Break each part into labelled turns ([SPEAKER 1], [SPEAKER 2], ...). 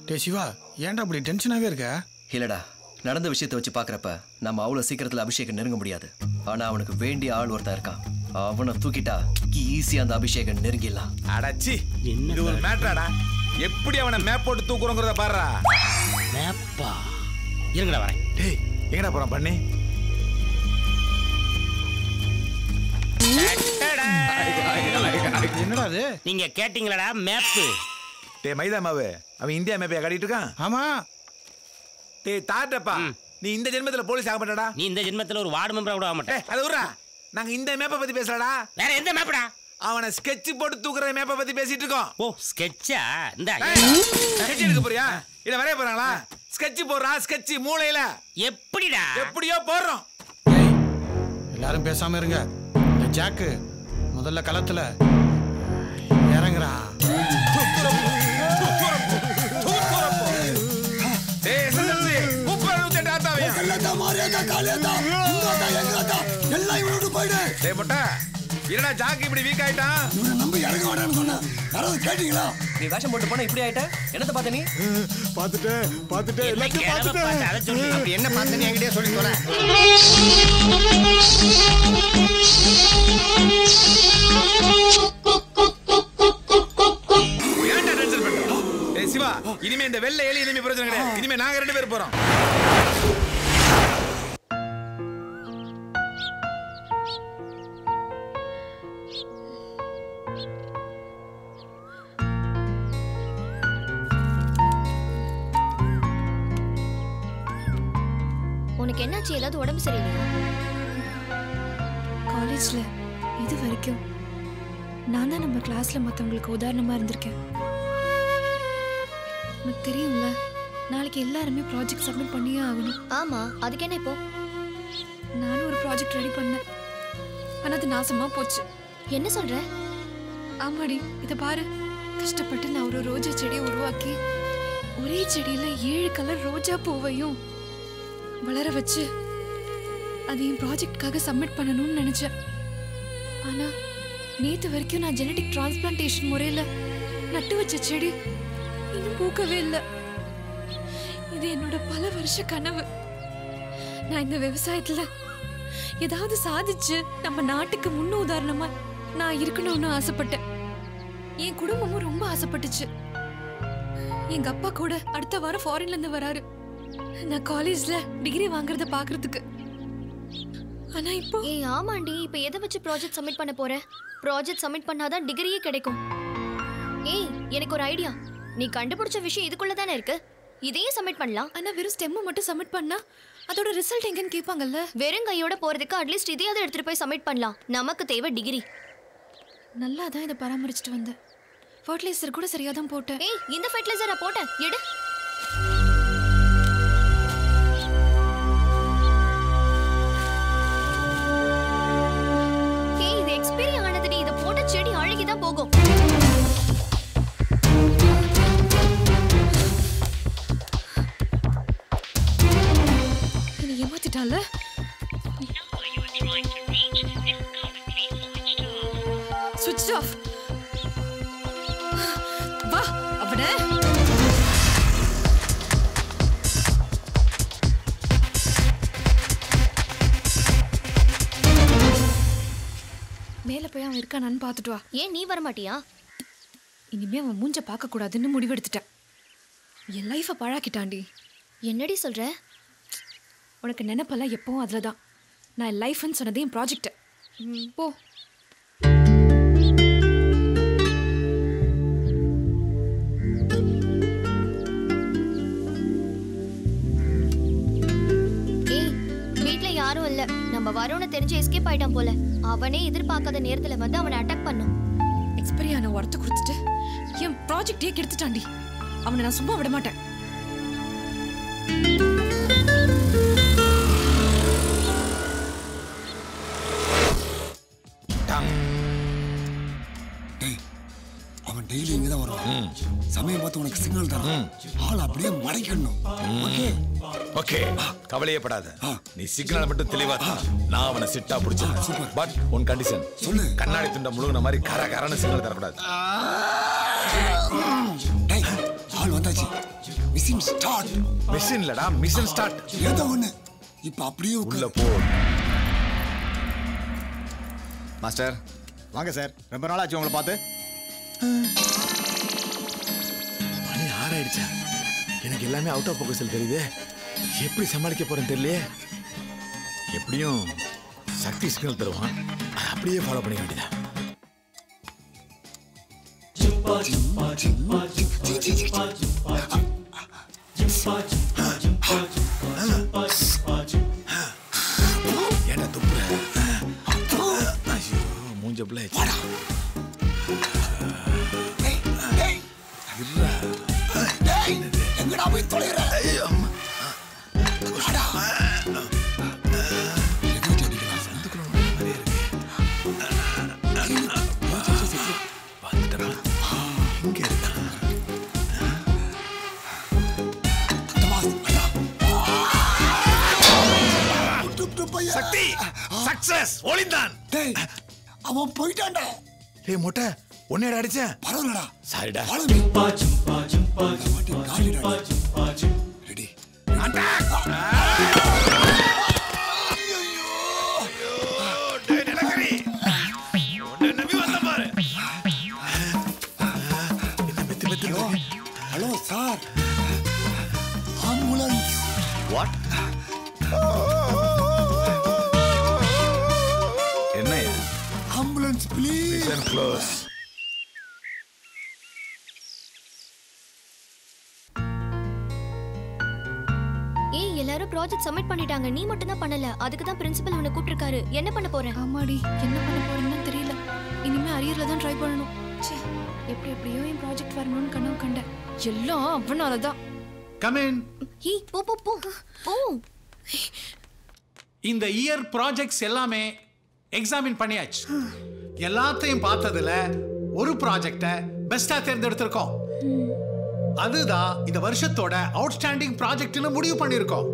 [SPEAKER 1] டே சிவா, ஏன்டா அப்படி டென்ஷனாவே இருக்க?
[SPEAKER 2] இல்லடா, நடந்த விஷயத்தை வச்சு பாக்குறப்ப நம்ம அவ்வளவு சீக்கிரத்துல அபிஷேகம் நெருங்க முடியாது. ஆனா அவனுக்கு வேண்டிய ஆள் ஒருத்தன் இருக்கான். அவனை தூக்கிட்டா ஈஸியா அந்த அபிஷேகம் நெருங்கிடலாம்.
[SPEAKER 3] அடச்சி, இது ஒரு மேட்டராடா. எப்படி அவனை மேப் போட்டு தூக்குறோங்கிறத பாருடா.
[SPEAKER 4] மேப்பா? இருங்கடா வரேன்.
[SPEAKER 3] டேய், எங்கடா போறான் பண்ணி?
[SPEAKER 1] என்னடா அது?
[SPEAKER 4] நீங்க கேட்டீங்களடா மேப்.
[SPEAKER 3] டேய் மைதா மாவு, அவன் இந்தியா மேப்பையா காட்டிட்டு இருக்கான்?
[SPEAKER 1] ஆமா.
[SPEAKER 3] டேய் தாட்டப்பா, நீ இந்த ஜென்மத்துல போலீஸ் ஆக மாட்டடா.
[SPEAKER 4] நீ இந்த ஜென்மத்துல ஒரு வார்டு மெம்பரா கூட ஆக மாட்டே.
[SPEAKER 3] அது விடுறா, நாங்க இந்த மேப்பை பத்தி பேசலடா.
[SPEAKER 4] வேற எந்த மேப்டா?
[SPEAKER 3] அவனை ஸ்கெட்ச் போட்டு தூக்குற மேப்பை பத்தி பேசிட்டு இருக்கோம்.
[SPEAKER 4] ஓ ஸ்கெட்சா? இந்த
[SPEAKER 3] ஸ்கெட்ச் எடுக்க போறியா இல்ல வரைய போறாங்களா? ஸ்கெட்ச் போடுறா, ஸ்கெட்ச் மூளையில.
[SPEAKER 4] எப்படிடா?
[SPEAKER 3] எப்படியோ போடுறோம்.
[SPEAKER 1] எல்லாரும் பேசாம இருங்க. இந்த ஜாக்கு முதல்ல களத்துல இறங்குறா.
[SPEAKER 3] என்னடா ஜாக்கு இப்படி வீக் ஆயிட்டான்?
[SPEAKER 5] நம்ப இறங்க வேண்டாம்னு சொன்னா யாராவது கேட்டீங்களா?
[SPEAKER 2] நீ வேஷம் போட்டு போனா இப்படி ஆயிட்ட? என்னத்த பார்த்த நீ?
[SPEAKER 5] பாத்துட்டேன் எல்லாத்தையும் பாத்துட்டேன்.
[SPEAKER 4] அத சொல்லு.
[SPEAKER 1] அப்படி என்ன பார்த்தேன்னு என்கிட்டயே சொல்லி தொலை.
[SPEAKER 3] ஏன்டா டென்ஷன் பண்ற? ஏய் சிவா, இனிமே இந்த வெள்ளை எலி இனிமே பிரச்சனை கிடையாது. இனிமே நாங்க 2 பேர் போறோம்.
[SPEAKER 6] உனக்கு என்னாச்சு? ஏதாவது உடம்பு சரியில்லையா?
[SPEAKER 7] காலேஜ்ல இது வரைக்கும் நான் தான் நம்ம கிளாஸ்ல மற்றவங்களுக்கு உதாரணமா இருந்திருக்கேன். உனக்கு தெரியும்ல, நாளைக்கு எல்லாருமே ப்ராஜெக்ட் சப்மிட் பண்ணியே ஆகணும்.
[SPEAKER 6] ஆமா, அதுக்கு என்ன இப்போ?
[SPEAKER 7] நானும் ஒரு ப்ராஜெக்ட் ரெடி பண்ணேன், ஆனா அது நாசமா போச்சு.
[SPEAKER 6] என்ன சொல்ற?
[SPEAKER 7] ஆமாடி, இதை பாரு. கஷ்டப்பட்டு நான் ஒரு ரோஜா செடியை உருவாக்கி ஒரே செடியில 7 கலர் ரோஜா பூவையும் வளர வச்சு அதையும் ப்ராஜெக்ட்காக சப்மிட் பண்ணணும்னு நினைச்சேன். ஆனா நேத்து வரைக்கும் நான் ஜெனடிக் டிரான்ஸ்பிளான்டேஷன் முறையில நட்டு வச்ச செடி இன்னும் பூக்கவே இல்லை. இது என்னோட பல வருஷ கனவு. நான் இந்த விவசாயத்துல ஏதாவது சாதிச்சு நம்ம நாட்டுக்கு முன்ன உதாரணமா நான் இருக்கணும்னு ஆசைப்பட்டேன். என் குடும்பமும் ரொம்ப ஆசைப்பட்டுச்சு. எங்க அப்பா கூட அடுத்த வாரம் ஃபாரின்ல இருந்து வராரு நான் காலேஜ்ல டிகிரி வாங்குறத பாக்குறதுக்கு. ஆனா இப்போ
[SPEAKER 6] ஆமாண்டி, இப்போ எதை வச்சு ப்ராஜெக்ட் சப்மிட் பண்ண போற? ப்ராஜெக்ட் சப்மிட் பண்ணாதான் டிகிரியே கிடைக்கும். ஏய், எனக்கு ஒரு ஐடியா. நீ கண்டுபிடிச்ச விஷயம் இதுக்குள்ள தானே இருக்கு, இதையே சப்மிட் பண்ணலாம்.
[SPEAKER 7] ஆனா வெறும் ஸ்டெம் மட்டும் சப்மிட் பண்ணா அதோட ரிசல்ட் எங்கன்னு கேட்பாங்கல்ல.
[SPEAKER 6] வெறும் கையோட போறதுக்கு அட்லீஸ்ட் இதையாவது எடுத்துட்டு போய் சப்மிட் பண்ணலாம். நமக்கு தேவை டிகிரி.
[SPEAKER 7] நல்லா தான் இதை பராமரிச்சுட்டு வந்தேன். ஃபர்டிலைசர் கூட சரியா தான் போட்டேன்.
[SPEAKER 6] ஏய், இந்த ஃபர்டிலைசரை போட்டேன், எடு. ஏய், இது எக்ஸ்பைரி ஆனதுடி. இத போட்ட செடி அழுகி தான் போகும்.
[SPEAKER 7] நீ ஏமாத்திட்டால. ஸ்விட்ச் ஆஃப். வா அவனே. மேல போய் அவன் இருக்கானான்னு பார்த்துட்டு வா.
[SPEAKER 6] ஏன் நீ வர மாட்டியா?
[SPEAKER 7] இனிமே அவன் மூஞ்ச பார்க்க கூடாதுன்னு முடிவெடுத்துட்டேன். என் லைஃபை பழாக்கிட்டாண்டி.
[SPEAKER 6] என்னடி சொல்ற?
[SPEAKER 7] உனக்கு நினைப்பெல்லாம் எப்பவும் அதில் தான். நான் லைஃப்னு சொன்னதே என் ப்ராஜெக்ட். போ.
[SPEAKER 6] ஏய், வீட்ல யாரும் இல்ல. நம்ம வரோன்னு தெரிஞ்சு எஸ்கேப் ஆயிட்டான் போல. அவனே எதிர்பார்க்காத நேரத்துல வந்து அவனை அட்டாக் பண்ணோம்.
[SPEAKER 7] எக்ஸ்பைரி ஆன உரத்தை கொடுத்துட்டு என் ப்ராஜெக்டே கெடுத்துட்டாண்டி. அவனை நான் சும்மா விட மாட்டேன்.
[SPEAKER 5] அவன் டெய்லி இங்க தான் வருவான். சமயம் பார்த்து உனக்கு சிக்னல் தரணும். ஆள் அப்படியே மறைக்கணும். ஓகே
[SPEAKER 3] ஓகே, கவலையே படாத. நீ சிக்னல் மட்டும் தெளிவா தா. நான் அவனை சிட்டா புடிச்சேன். பட் ஒன் கண்டிஷன்
[SPEAKER 5] சொல்லு.
[SPEAKER 3] கண்ணாடி துண்ட முழுகுன மாதிரி கரகரன்னு சிக்னல் தரக்கூடாது.
[SPEAKER 5] டேய், ஆள் வந்தாச்சு. Machine start.
[SPEAKER 3] மிஷின் இல்லடா, மிஷன் ஸ்டார்ட்.
[SPEAKER 5] ஏதோ ஒண்ணு. இப்ப அப்படியே
[SPEAKER 3] உள்ள
[SPEAKER 5] உட்காரு.
[SPEAKER 3] போ.
[SPEAKER 8] மாஸ்டர் வாங்க சார், ரொம்ப நாள் ஆச்சு உங்களை பார்த்து.
[SPEAKER 3] மணி 6 ஆயிடுச்சா? எனக்கு எல்லாமே அவுட் ஆஃப் ஃபோக்கஸில் தெரியுது. எப்படி சமாளிக்க போறேன்னு தெரியலையே. எப்படியும் சக்தி சிக்னல் தருவான், அதை அப்படியே ஃபாலோ பண்ணிக்க வேண்டியதா. ஏன்டா துப்புற? ஐயோ, மூஞ்ச பிள்ளை.
[SPEAKER 5] எங்கடா போய் தொலைற?
[SPEAKER 3] சக்தி சக்சஸ் ஒளிந்தான்.
[SPEAKER 5] டேய் அவன் போயிட்டான்டா.
[SPEAKER 3] டேய் மொட்டை உன்னையடா அடிச்சேன்.
[SPEAKER 5] பரவாயில்லடா.
[SPEAKER 3] சாரிடா.
[SPEAKER 5] Ready. Hello sir, ambulance.
[SPEAKER 8] What?
[SPEAKER 3] என்னையா?
[SPEAKER 5] Ambulance please.
[SPEAKER 3] க்ளோஸ்.
[SPEAKER 6] ஏய் எல்லாரும் ப்ராஜெக்ட் சப்மிட் பண்ணிட்டாங்க, நீ மட்டும் தான் பண்ணல. அதுக்கு தான் பிரின்சிபல் உன்னை கூப்பிட்டிருக்காரு. என்ன பண்ண போற?
[SPEAKER 7] ஆமாடி, என்ன பண்ண போறேன்னு தெரியல. இனிமே அரியர்ல தான் ட்ரை பண்ணணும். ச்சே, எப்படியோ என் ப்ராஜெக்ட் வரணும்னு கனவு கண்டேன். எல்லாம் அவனால தான்.
[SPEAKER 1] Come in.
[SPEAKER 6] ஏய் போ போ போ போ.
[SPEAKER 1] இந்த இயர் ப்ராஜெக்ட்ஸ் எல்லாமே எக்ஸாமின் பண்ணியாச்சு. எல்லாத்தையும் பார்த்ததுல ஒரு ப்ராஜெக்டை பெஸ்டா தேர்ந்தெடுத்திருக்கோம். அதுதான் இந்த வருஷத்தோட அவுட்ஸ்டாண்டிங் ப்ராஜெக்ட்னு முடிவு பண்ணியிருக்கோம்.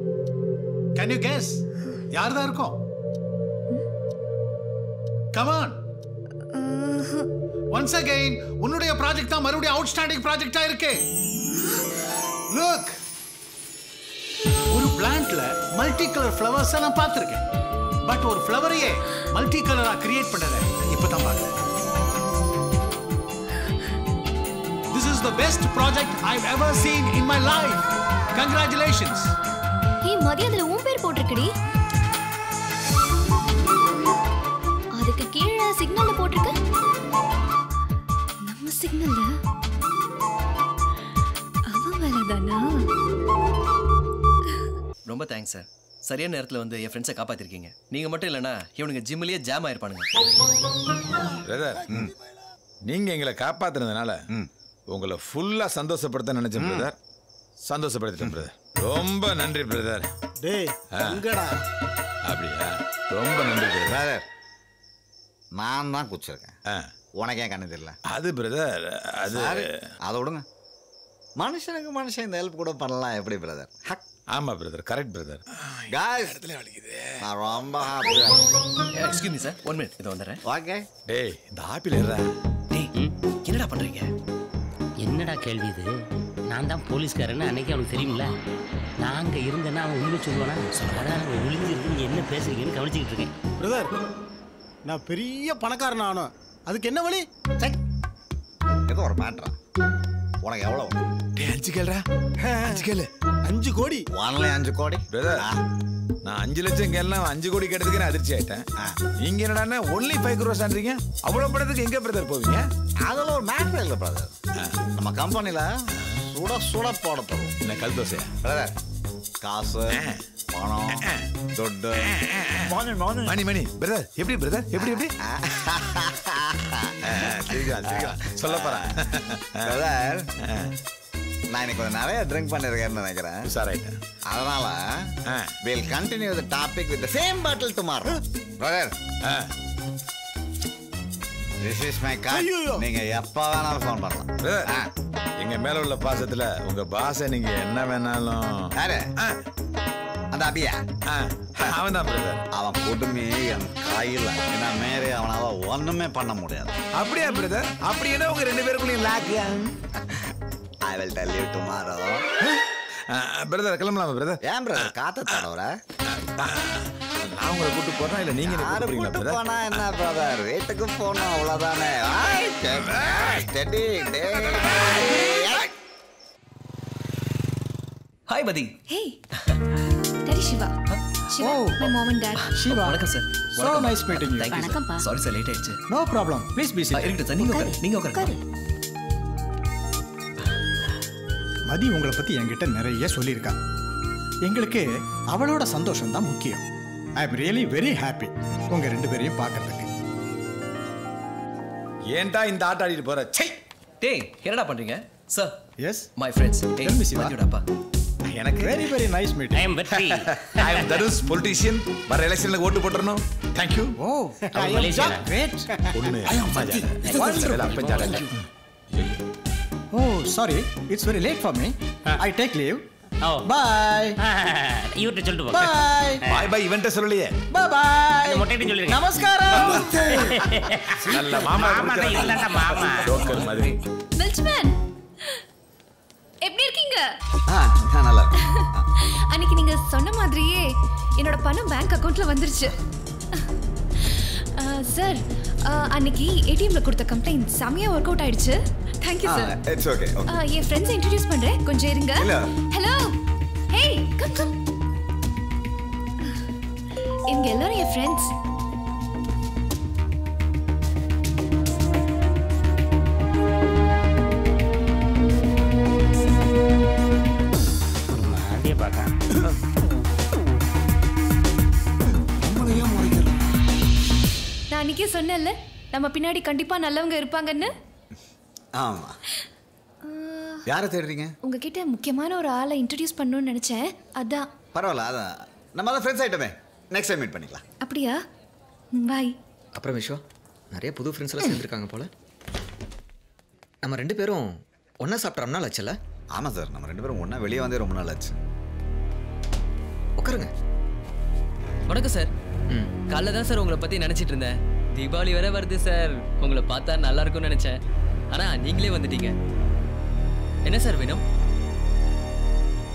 [SPEAKER 1] கேன் யூ கெஸ் யார் தான் இருக்கும்? Come on. ஒன்ஸ் அகைன் உன்னுடைய ப்ராஜெக்ட் தான் மறுபடியும் அவுட்ஸ்டாண்டிங் ப்ராஜெக்டா இருக்கு. லுக், ஒரு பிளான்ட்ல மல்டி கலர் ஃப்ளவர்ஸ் நான் பார்த்திருக்கேன். பட் ஒரு ஃப்ளவரையே மல்டி கலரா கிரியேட் பண்ணத இப்பதான் பார்க்கிறேன். This is the best project I've ever seen in my life. Congratulations.
[SPEAKER 6] ஏய் மதியத்துல உன் பேர் போட்டிருக்கடி. அதுக்கு கீழே சிக்னல்ல போட்டிருக்கு. நம்ம சிக்னல்ல அவன் மேலதானா?
[SPEAKER 2] ரொம்ப தேங்க்ஸ் சார். சரியான நேரத்தில் வந்து என் ஃப்ரெண்ட்ஸை காப்பாற்றிருக்கீங்க. நீங்கள் மட்டும் இல்லைன்னா இவனுங்க ஜிம்மிலேயே ஜாம் ஆயிருப்பானுங்க.
[SPEAKER 3] பிரதர், நீங்க எங்களை காப்பாத்துனதுனால உங்களை ஃபுல்லா சந்தோஷப்படுத்த நினைச்சேன் பிரதர். சந்தோஷப்படுத்திட்டேன் பிரதர். ரொம்ப நன்றி பிரதர்.
[SPEAKER 9] டேய் எங்கடா?
[SPEAKER 3] அப்படியா? ரொம்ப நன்றி
[SPEAKER 8] பிரதர். நான் தான் குச்சிருக்கேன், உனக்கு ஏன் கண்ணு தெரியல?
[SPEAKER 3] அது பிரதர், அது
[SPEAKER 8] அதை விடுங்க. மனுஷனுக்கு மனுஷன் இந்த ஹெல்ப் கூட பண்ணலாம் எப்படி பிரதர்?
[SPEAKER 3] ஆமா பிரதர், கரெக்ட் பிரதர்.
[SPEAKER 8] காய்ஸ், நான் ரொம்ப ஹாப்பியா.
[SPEAKER 2] எக்ஸ்கியூஸ் மீ சார், 1 மினிட் இதை வந்துடுறேன்.
[SPEAKER 8] ஓகே.
[SPEAKER 3] டேய் இந்த ஆப்பிள் ஏறா.
[SPEAKER 2] டேய் என்னடா பண்ணுறீங்க?
[SPEAKER 4] என்னடா கேள்வி இது? நான் தான் போலீஸ்காரன்னு அன்னைக்கு அவனுக்கு தெரியுமில்ல. நான் அங்கே இருந்தேன்னா அவன் உண்மை சொல்லுவானா? அதான் ஒளிஞ்சு இருந்து நீ என்ன பேசுறீங்கன்னு கவனிச்சுக்கிட்டு இருக்கேன்.
[SPEAKER 9] பிரதர், நான் பெரிய பணக்காரன் ஆனோம், அதுக்கு என்ன வழி?
[SPEAKER 8] ஏதோ ஒரு மேட்ரா. உனக்கு எவ்வளோ?
[SPEAKER 3] டேய் 5 கேளுடா. 5 கேளு.
[SPEAKER 9] 5 கோடி.
[SPEAKER 8] ஒன்லி 5 கோடி
[SPEAKER 3] பிரதர். நான் 5 லட்சம் கேள்லாம் 5 கோடி கேட்டதுக்கு நான் அதிர்ச்சி ஆயிட்டேன். நீங்க என்னடா ஒன்லி 5 crores ஆன்றீங்க? அவ்வளவு படத்துக்கு எங்க பிரதர் போவீங்க?
[SPEAKER 8] அதெல்லாம் ஒரு மேட்ரு இல்லை பிரதர். நம்ம கம்பெனியில் சுட சுட போட போகிறோம்.
[SPEAKER 3] என்ன கல் தோசையா
[SPEAKER 8] பிரதர்? காசு, பணம், துட்டு,
[SPEAKER 3] மணி மணி பிரதர். எப்படி பிரதர்? எப்படி எப்படி சொல்ல போறேன்
[SPEAKER 8] பிரதர். நான் இன்னைக்கு கொஞ்சம் நிறைய ட்ரிங்க் பண்ணிருக்கேன்னு நினைக்கிறேன்.
[SPEAKER 3] சாராயிட்டேன்.
[SPEAKER 8] அதனால we'll continue the topic with the same bottle tomorrow. Brother, this is my card. நீங்க எப்ப வேணாலும் ஃபோன் பண்ணலாம்.
[SPEAKER 3] எங்க மேல உள்ள பாசத்துல உங்க பாச நீங்க என்ன வேணாலும்.
[SPEAKER 8] யாரு? அந்த அபியா?
[SPEAKER 3] அவன் தான் பிரதர்.
[SPEAKER 8] அவன் கொடுமை என் கையில். என்ன மாரி அவனால ஒண்ணுமே பண்ண முடியாது.
[SPEAKER 3] அப்படியா பிரதர்? அப்படி என்ன உங்க 2 பேருக்குள்ளேயும் lock?
[SPEAKER 8] I will tell you tomorrow.
[SPEAKER 3] Brother கிளம்பலாமா பிரதர்?
[SPEAKER 8] ஏன் பிரதர் காத்த தடவற?
[SPEAKER 3] நான் உங்களை கூட்டு போறேன் இல்ல நீங்க என்ன கூப்பிடுறீங்களா பிரதர்?
[SPEAKER 8] போனா என்ன பிரதர்? வீட்டுக்கு போனோம் அவ்வளவுதானே. ஸ்டெடி டே.
[SPEAKER 2] ஹாய் பதி.
[SPEAKER 7] Hey. Daddy Shiva. Shiva, my mom and dad.
[SPEAKER 9] Shiva.
[SPEAKER 2] வணக்கம் sir.
[SPEAKER 9] So nice meeting you.
[SPEAKER 2] Thank you sir. Sorry sir, late ஆயிடுச்சு.
[SPEAKER 9] No problem. Please be seated.
[SPEAKER 2] இருக்கட்டும் சார், நீங்க உட்காருங்க.
[SPEAKER 9] மதி உங்களை பத்தி என்கிட்ட நிறைய சொல்லியிருக்கா. எங்களுக்கு அவளோட சந்தோஷம் தான் முக்கியம். ஐ அம் ரியலி வெரி ஹாப்பி உங்க ரெண்டு பேரையும் பார்க்கறதுக்கு.
[SPEAKER 3] ஏன்டா இந்த ஆட்ட ஆடிட்டு போற? சை.
[SPEAKER 2] டேய், என்னடா பண்றீங்க? Sir.
[SPEAKER 9] Yes.
[SPEAKER 2] My friends.
[SPEAKER 9] Tell me, Shiva.
[SPEAKER 2] மதியோடப்பா.
[SPEAKER 3] எனக்கு
[SPEAKER 9] very very nice meeting.
[SPEAKER 4] I am Vetti.
[SPEAKER 3] I am Darus, politician. வர எலெக்ஷன்ல ஓட்டு போட்டுறணும். Thank you.
[SPEAKER 9] Oh, I am
[SPEAKER 4] Malaysian.
[SPEAKER 9] Great.
[SPEAKER 3] ஒண்ணு.
[SPEAKER 9] Oh, sorry. It's very late for me. I take leave.
[SPEAKER 4] Oh.
[SPEAKER 9] Bye.
[SPEAKER 4] இவர்கிட்ட சொல்லிட்டு போ.
[SPEAKER 9] பை.
[SPEAKER 3] பாய் பாய் இவன்ட்ட சொல்லலையே.
[SPEAKER 9] By by.
[SPEAKER 4] மொட்டைட்டு சொல்லிருங்க.
[SPEAKER 9] நமஸ்காரம்.
[SPEAKER 3] நல்ல மாமா
[SPEAKER 4] இல்லடா மாமா.
[SPEAKER 3] டோக்கர் மாதிரி.
[SPEAKER 7] மில்ச்மேன். எப்படி இருக்கீங்க?
[SPEAKER 8] நான் நல்லா இருக்கேன்.
[SPEAKER 7] அன்னைக்கு நீங்க சொன்ன மாதிரியே என்னோட பணம் பேங்க் அக்கவுண்ட்ல வந்துருச்சு. சார், அன்னைக்கு ஏடிஎம்ல கொடுத்த கம்ப்ளைண்ட் செமையா ஒர்க் அவுட் ஆயிடுச்சு. Thank you sir.
[SPEAKER 8] It's okay.
[SPEAKER 7] N friends introduce பண்றேன், கொஞ்சம் இருங்க. ஹலோ. Hey, come. இவங்க எல்லாரும் என் ஃப்ரெண்ட்ஸ்.
[SPEAKER 4] மாடியே பார்க்க.
[SPEAKER 5] நம்மளையே முறைக்கிறோம்.
[SPEAKER 7] நான் அன்னைக்கே சொன்னேன்ல, நம்ம பின்னாடி கண்டிப்பா நல்லவங்க இருப்பாங்கன்னு.
[SPEAKER 8] ஆமா. யாரை தேடுறீங்க?
[SPEAKER 7] உங்ககிட்ட முக்கியமான ஒரு ஆளை இன்ட்ரோ듀ce பண்ணணும்னு நினைச்சேன், அதான்.
[SPEAKER 8] பரவாயில்ல, அதான் நம்ம தான் ஃப்ரெண்ட்ஸ் ஆயிட்டோமே. நெக்ஸ்ட் டைம் மீட் பண்ணிக்கலாம்.
[SPEAKER 7] அப்படியா? பாய்.
[SPEAKER 2] அப்புறம் விஸ்வா, நிறைய புது ஃப்ரெண்ட்ஸ் எல்லாம் சேர்ந்துருக்காங்க போல. நம்ம ரெண்டு பேரும் ஒண்ணா சாப்பிட்ட ரொம்ப நாள் ஆச்சுல்ல?
[SPEAKER 8] ஆமாம் சார், நம்ம ரெண்டு பேரும் ஒன்றா வெளியே வந்தே ரொம்ப நாள் ஆச்சு.
[SPEAKER 2] உட்காருங்க.
[SPEAKER 10] வணக்கம் சார். காலைல தான் சார் உங்களை பற்றி நினச்சிட்டு இருந்தேன். தீபாவளி வேற வருது சார், உங்களை பார்த்தா நல்லா இருக்கும்னு நினச்சேன். ஆனால் நீங்களே வந்துட்டீங்க. என்ன சார் வேணும்?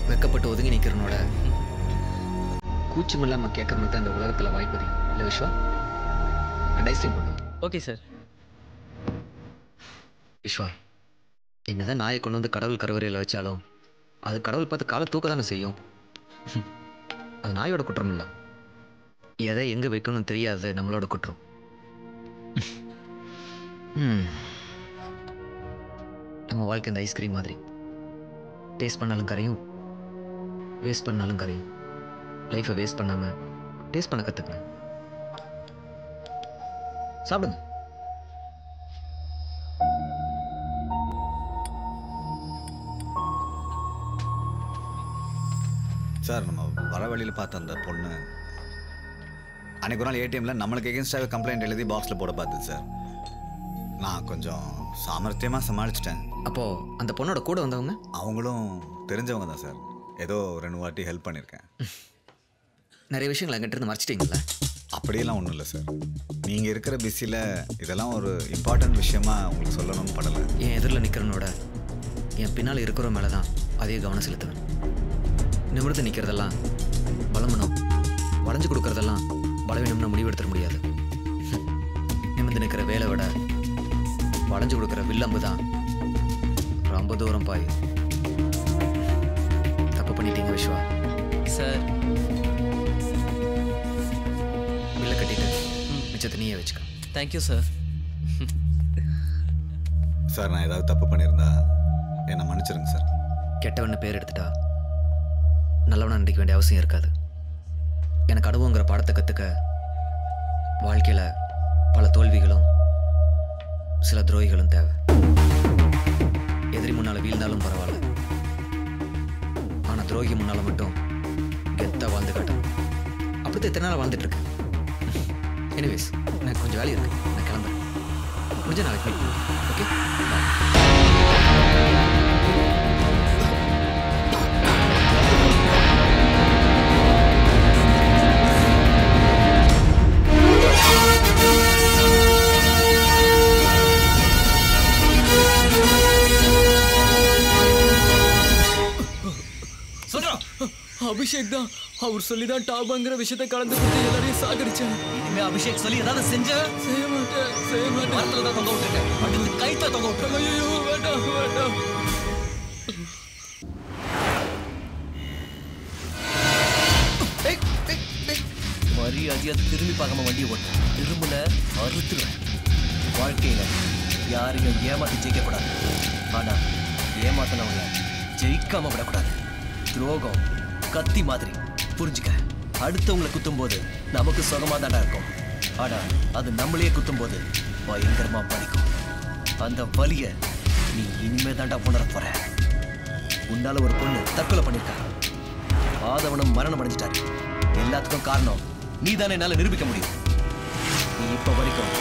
[SPEAKER 2] வெக்கப்பட்டு ஒதுங்கி நிற்கிறனோட கூச்சம் இல்லாமல் கேட்கறது தான் இந்த உலகத்தில் வாய்ப்பதி இல்லை விஸ்வா? ஐஸ்கிரீம் பண்ணுவோம்.
[SPEAKER 10] Okay sir.
[SPEAKER 2] விஸ்வா, என்னதான் நாயை கொண்டு வந்து கடவுள் கருவறையில் வச்சாலும் அது கடவுள் பார்த்து காலை தூக்க தானே செய்யும். அது நாயோட குற்றம் இல்லை, எதை எங்கே வைக்கணும்னு தெரியாது நம்மளோட குற்றம். நம்ம வாழ்க்கை இந்த ஐஸ்கிரீம் மாதிரி, டேஸ்ட் பண்ணாலும் கரையும், வேஸ்ட் பண்ணாலும் கரையும். லைஃப்பை வேஸ்ட் பண்ணாமல் டேஸ்ட் பண்ண கற்றுக்கணும். சாப்பிடுங்க.
[SPEAKER 8] சார், நம்ம வர வழியில் பார்த்த அந்த பொண்ணு அன்றைக்கு ஒரு நாள் ஏடிஎம்மில் நம்மளுக்கு எகென்ஸ்டாகவே கம்ப்ளைண்ட் எழுதி பாக்ஸில் போட பார்த்தது சார். நான் கொஞ்சம் சாமர்த்தியமாக சமாளிச்சிட்டேன்.
[SPEAKER 2] அப்போது அந்த பொண்ணோட கூட வந்தவங்க?
[SPEAKER 8] அவங்களும் தெரிஞ்சவங்க தான் சார். ஏதோ 2 வாட்டி ஹெல்ப் பண்ணியிருக்கேன்.
[SPEAKER 2] நிறைய விஷயங்கள் அங்கிட்டிருந்து மறைச்சிட்டிங்களா?
[SPEAKER 8] அப்படியெல்லாம் ஒன்றும் இல்லை சார். நீங்கள் இருக்கிற பிஸியில் இதெல்லாம் ஒரு இம்பார்ட்டன்ட் விஷயமா உங்களுக்கு சொல்லணும்னு படலை.
[SPEAKER 2] என் எதிரில் நிற்கிறவனோட என் பின்னால் இருக்கிற மேலே தான் அதே கவனம் செலுத்துவேன். நிமிர்ந்து நிற்கிறதெல்லாம் பலமனம், வளைஞ்சு கொடுக்கறதெல்லாம் பலவீனம்னு முடிவெடுத்துட முடியாது. நிமிர்ந்து நிற்கிற வேலை விட வளைஞ்சு கொடுக்குற வில்லம்பு தான் ரொம்ப தூரம் பாய். தப்பு பண்ணிட்டீங்க விஸ்வா.
[SPEAKER 10] சார்,
[SPEAKER 2] பில்லை கட்டிட்டு மிச்சத்தை நீயே வச்சுக்க.
[SPEAKER 10] Thank you sir.
[SPEAKER 8] சார், நான் ஏதாவது தப்பு பண்ணியிருந்தா என்னை மன்னிச்சிருங்க சார்.
[SPEAKER 2] கெட்டவன்னு பேர் எடுத்துட்டா நல்லவனா நடிக்க வேண்டிய அவசியம் இருக்காது. எனக்கு அனுபவங்கிற பாடத்தை கற்றுக்க வாழ்க்கையில் பல தோல்விகளும் சில துரோகிகளும் தேவை. எதிரி முன்னால் வீழ்ந்தாலும் பரவாயில்ல, ஆனால் துரோகி முன்னால் மட்டும் கெத்தாக வாழ்ந்து காட்டும். அப்படித்தான் இத்தனை நாள் வாழ்ந்துட்டு இருக்கேன். எனிவேஸ், எனக்கு கொஞ்சம் வேலை இருக்கு, நான் கிளம்புறேன். முடிஞ்ச நாளைக்கு மீட் பண்ணுவோம். ஓகே,
[SPEAKER 10] அபிஷேக் தான். அவர் சொல்லிதான் டாபாங்கிற விஷயத்தை கலந்து கொடுத்து எல்லாரையும் சாகடிச்சேன்.
[SPEAKER 11] இனிமே அபிஷேக் சொல்லி ஏதாவது செஞ்ச
[SPEAKER 10] செய்ய மாட்டேன்.
[SPEAKER 11] மரத்துல தான் தொங்க விட்டுருக்கேன். அடுத்து கைத்த தொங்க விட்டுருக்கேன்.
[SPEAKER 10] ஐயோ வேண்டாம் வேண்டாம்.
[SPEAKER 11] மரியாதையா திரும்பி பார்க்காம வண்டியை ஓட்டு. திரும்பல அறுத்துருவேன். வாழ்க்கையில யாரையும் ஏமாத்தி ஜெயிக்க கூடாது. ஆனா ஏமாத்தினவங்க ஜெயிக்காம விடக்கூடாது. துரோகம் கத்தி மாதிரி புரிஞ்சுக்க. அடுத்தவங்களை குத்தும் போது நமக்கு சுகமா தாண்டா இருக்கும். ஆனா அது நம்மளையே குத்தும் போது பயங்கரமா வலிக்கும். அந்த வலிய நீ இனிமே தாண்டா உணர போற. உன்னால ஒரு பொண்ணு தற்கொலை பண்ணிருக்கா. ஆதவனும் மரணம் அடைஞ்சிட்டாரு. எல்லாத்துக்கும் காரணம் நீ தானே என்னால நிரூபிக்க முடியும். நீ இப்ப வரைக்கும்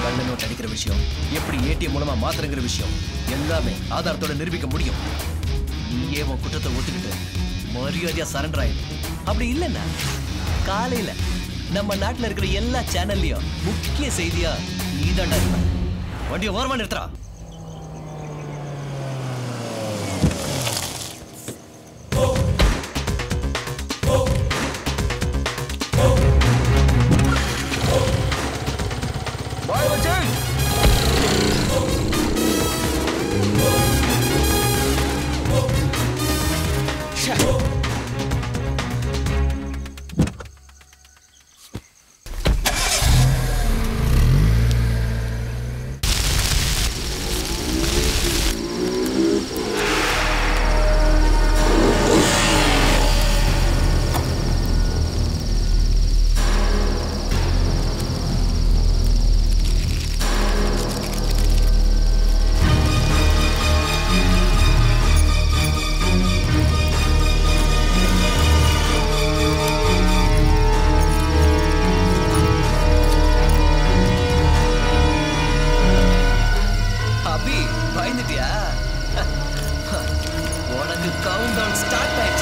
[SPEAKER 11] கள்ள நோட் அடிக்கிற விஷயம், எப்படி ஏடிஎம் மூலமா மாத்திரங்கிற விஷயம் எல்லாமே ஆதாரத்தோட நிரூபிக்க முடியும். நீயே உன் குற்றத்தை ஒத்துக்கிட்டு மரியாதையா சரண்டர் ஆயிடு. அப்படி இல்லைன்னா காலையில நம்ம நாட்டுல இருக்கிற எல்லா சேனல்லையும் முக்கிய செய்தியா நீ தாண்டா இருப்ப. வண்டியை ஓரமா நிறுத்துறா. உனக்கு கவுண்ட் டவுன் ஸ்டார்ட் ஆயிடுச்சு.